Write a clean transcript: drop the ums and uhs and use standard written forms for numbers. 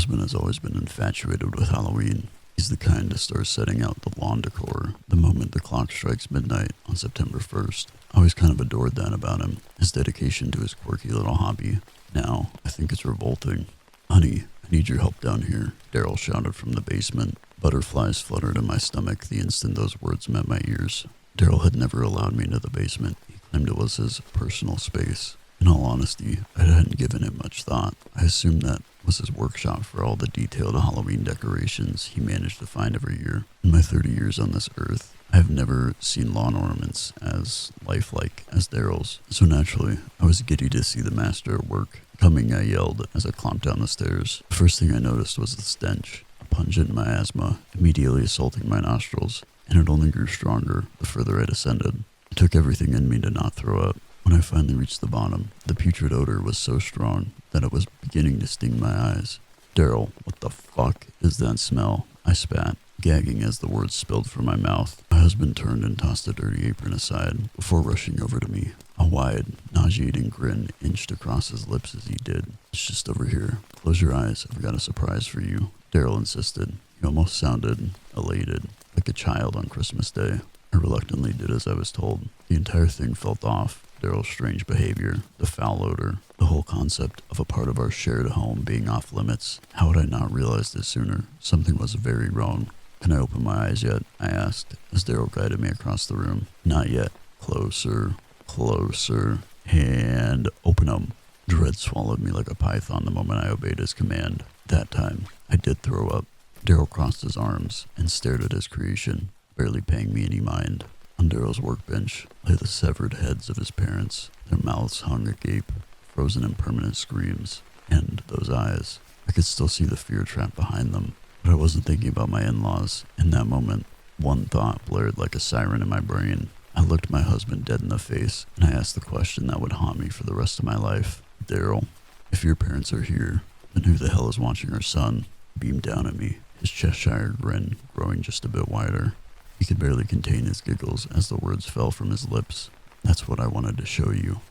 husband has always been infatuated with Halloween. He's the kind to start setting out the lawn decor the moment the clock strikes midnight on September 1st. I always kind of adored that about him, his dedication to his quirky little hobby. Now, I think it's revolting. "Honey, I need your help down here," Daryl shouted from the basement. Butterflies fluttered in my stomach the instant those words met my ears. Daryl had never allowed me into the basement. He claimed it was his personal space. In all honesty, I hadn't given it much thought. I assumed that was his workshop for all the detailed Halloween decorations he managed to find every year. In my 30 years on this earth, I have never seen lawn ornaments as lifelike as Daryl's. So naturally, I was giddy to see the master at work. "Coming," I yelled as I clomped down the stairs. The first thing I noticed was the stench, a pungent miasma, immediately assaulting my nostrils, and it only grew stronger the further I descended. It took everything in me to not throw up. When I finally reached the bottom, the putrid odor was so strong that it was beginning to sting my eyes. "Daryl, what the fuck is that smell?" I spat, gagging as the words spilled from my mouth. My husband turned and tossed the dirty apron aside before rushing over to me. A wide, nauseating grin inched across his lips as he did. "It's just over here. Close your eyes. I've got a surprise for you," Daryl insisted. He almost sounded elated, like a child on Christmas Day. I reluctantly did as I was told. The entire thing felt off. Daryl's strange behavior, the foul odor, the whole concept of a part of our shared home being off limits. How had I not realized this sooner? Something was very wrong. "Can I open my eyes yet?" I asked, as Daryl guided me across the room. "Not yet." "Closer, closer, and open 'em." Dread swallowed me like a python the moment I obeyed his command. That time, I did throw up. Daryl crossed his arms and stared at his creation, barely paying me any mind. On Daryl's workbench lay the severed heads of his parents. Their mouths hung agape, frozen in permanent screams. And those eyes. I could still see the fear trap behind them. But I wasn't thinking about my in-laws. In that moment, one thought blared like a siren in my brain. I looked my husband dead in the face, and I asked the question that would haunt me for the rest of my life. "Daryl, if your parents are here, then who the hell is watching our son?" He beamed down at me, his Cheshire grin growing just a bit wider. He could barely contain his giggles as the words fell from his lips. "That's what I wanted to show you."